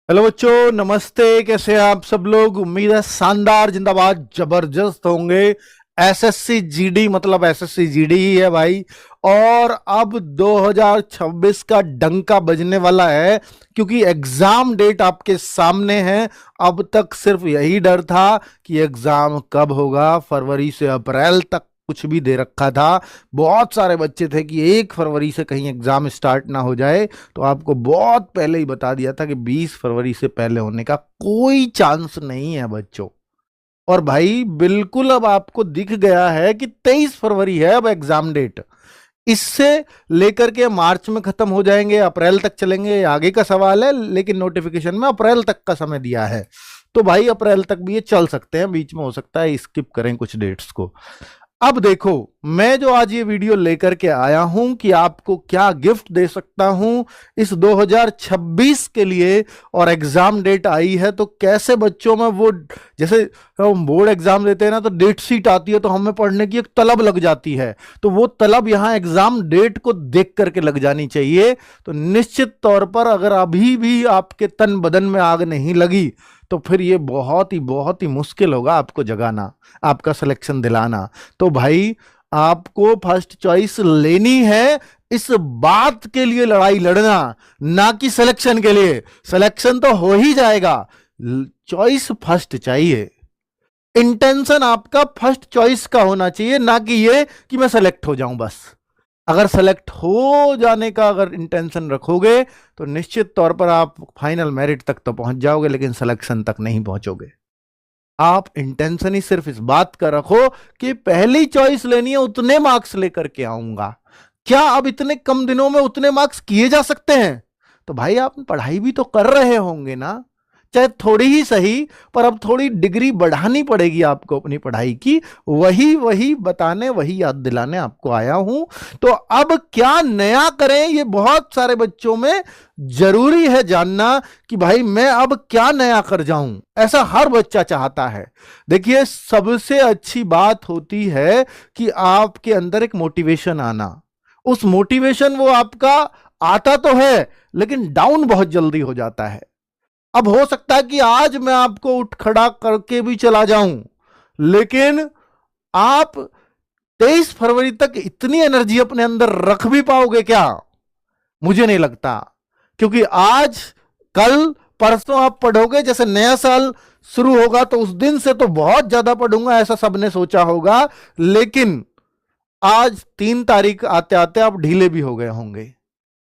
Hello बच्चों, नमस्ते। कैसे हैं आप सब लोग? उम्मीद है शानदार, जिंदाबाद, जबरदस्त होंगे। एसएससी जीडी मतलब एसएससी जीडी ही है भाई। और अब 2026 का डंका बजने वाला है, क्योंकि एग्जाम डेट आपके सामने है। अब तक सिर्फ यही डर था कि एग्जाम कब होगा। फरवरी से अप्रैल तक कुछ भी दे रखा था। बहुत सारे बच्चे थे कि 1 फरवरी से कहीं एग्जाम स्टार्ट ना हो जाए। तो आपको बहुत पहले ही बता दिया था कि 20 फरवरी से पहले होने का कोई चांस नहीं है बच्चों। और भाई बिल्कुल अब आपको दिख गया है कि 23 फरवरी है अब एग्जाम डेट। इससे लेकर के मार्च में खत्म हो जाएंगे, अप्रैल तक चलेंगे, आगे का सवाल है। लेकिन नोटिफिकेशन में अप्रैल तक का समय दिया है। तो भाई अप्रैल तक भी ये चल सकते हैं, बीच में हो सकता है स्किप करें कुछ डेट्स को। अब देखो, मैं जो आज ये वीडियो लेकर के आया हूं कि आपको क्या गिफ्ट दे सकता हूं इस 2026 के लिए। और एग्जाम डेट आई है तो कैसे बच्चों में वो, जैसे हम बोर्ड एग्जाम देते हैं ना, तो डेट शीट आती है तो हमें पढ़ने की एक तलब लग जाती है। तो वो तलब यहां एग्जाम डेट को देख करके लग जानी चाहिए। तो निश्चित तौर पर अगर अभी भी आपके तन बदन में आग नहीं लगी तो फिर ये बहुत ही मुश्किल होगा आपको जगाना, आपका सिलेक्शन दिलाना। तो भाई आपको फर्स्ट चॉइस लेनी है। इस बात के लिए लड़ाई लड़ना, ना कि सिलेक्शन के लिए। सिलेक्शन तो हो ही जाएगा, चॉइस फर्स्ट चाहिए। इंटेंशन आपका फर्स्ट चॉइस का होना चाहिए, ना कि ये कि मैं सेलेक्ट हो जाऊं बस। अगर सेलेक्ट हो जाने का अगर इंटेंशन रखोगे तो निश्चित तौर पर आप फाइनल मेरिट तक तो पहुंच जाओगे, लेकिन सिलेक्शन तक नहीं पहुंचोगे। आप इंटेंशन ही सिर्फ इस बात का रखो कि पहली चॉइस लेनी है, उतने मार्क्स लेकर के आऊंगा। क्या अब इतने कम दिनों में उतने मार्क्स किए जा सकते हैं? तो भाई आप पढ़ाई भी तो कर रहे होंगे ना, चाहे थोड़ी ही सही, पर अब थोड़ी डिग्री बढ़ानी पड़ेगी आपको अपनी पढ़ाई की। वही वही बताने, वही याद दिलाने आपको आया हूं। तो अब क्या नया करें, ये बहुत सारे बच्चों में जरूरी है जानना कि भाई मैं अब क्या नया कर जाऊं। ऐसा हर बच्चा चाहता है। देखिए, सबसे अच्छी बात होती है कि आपके अंदर एक मोटिवेशन आना। उस मोटिवेशन वो आपका आता तो है, लेकिन डाउन बहुत जल्दी हो जाता है। अब हो सकता है कि आज मैं आपको उठ खड़ा करके भी चला जाऊं, लेकिन आप 23 फरवरी तक इतनी एनर्जी अपने अंदर रख भी पाओगे क्या? मुझे नहीं लगता। क्योंकि आज, कल, परसों आप पढ़ोगे, जैसे नया साल शुरू होगा तो उस दिन से तो बहुत ज्यादा पढ़ूंगा ऐसा सबने सोचा होगा। लेकिन आज 3 तारीख आते आते आप ढीले भी हो गए होंगे।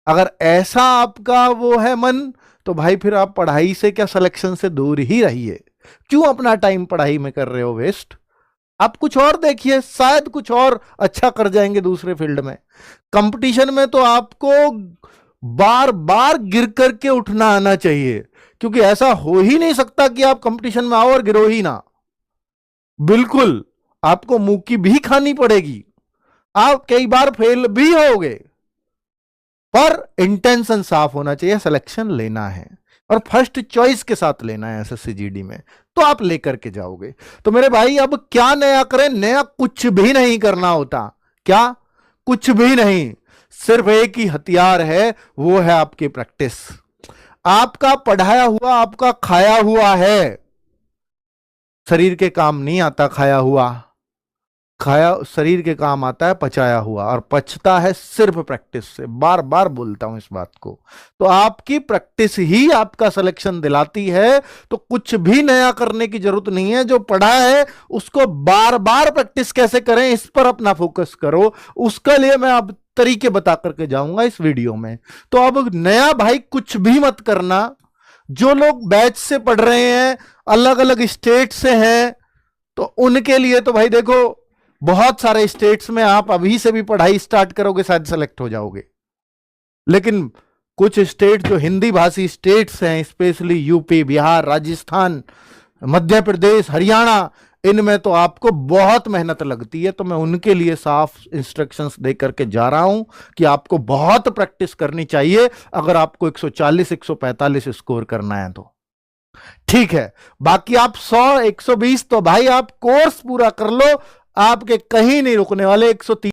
अगर ऐसा आपका वो है मन, तो भाई फिर आप पढ़ाई से क्या, सिलेक्शन से दूर ही रहिए। क्यों अपना टाइम पढ़ाई में कर रहे हो वेस्ट? आप कुछ और देखिए, शायद कुछ और अच्छा कर जाएंगे दूसरे फील्ड में। कंपटीशन में तो आपको बार बार गिर करके उठना आना चाहिए, क्योंकि ऐसा हो ही नहीं सकता कि आप कंपटीशन में आओ और गिरो ही ना। बिल्कुल, आपको मुंह की भी खानी पड़ेगी, आप कई बार फेल भी होगे, पर इंटेंशन साफ होना चाहिए, सिलेक्शन लेना है और फर्स्ट चॉइस के साथ लेना है एसएससी जीडी में, तो आप लेकर के जाओगे। तो मेरे भाई अब क्या नया करें? नया कुछ भी नहीं करना होता। क्या? कुछ भी नहीं। सिर्फ एक ही हथियार है, वो है आपकी प्रैक्टिस। आपका पढ़ाया हुआ, आपका खाया हुआ है, शरीर के काम नहीं आता खाया हुआ। खाया शरीर के काम आता है पचाया हुआ, और पचता है सिर्फ प्रैक्टिस से। बार बार बोलता हूं इस बात को। तो आपकी प्रैक्टिस ही आपका सिलेक्शन दिलाती है। तो कुछ भी नया करने की जरूरत नहीं है। जो पढ़ा है उसको बार बार प्रैक्टिस कैसे करें, इस पर अपना फोकस करो। उसके लिए मैं अब तरीके बता करके जाऊंगा इस वीडियो में। तो अब नया भाई कुछ भी मत करना। जो लोग बैच से पढ़ रहे हैं, अलग अलग स्टेट से हैं, तो उनके लिए तो भाई देखो, बहुत सारे स्टेट्स में आप अभी से भी पढ़ाई स्टार्ट करोगे, शायद सेलेक्ट हो जाओगे। लेकिन कुछ स्टेट जो हिंदी भाषी स्टेट्स हैं, स्पेशली यूपी, बिहार, राजस्थान, मध्य प्रदेश, हरियाणा, इनमें तो आपको बहुत मेहनत लगती है। तो मैं उनके लिए साफ इंस्ट्रक्शंस दे करके जा रहा हूं कि आपको बहुत प्रैक्टिस करनी चाहिए अगर आपको 140 145 स्कोर करना है तो। ठीक है, बाकी आप 100 120 तो भाई आप कोर्स पूरा कर लो, आपके कहीं नहीं रुकने वाले। 130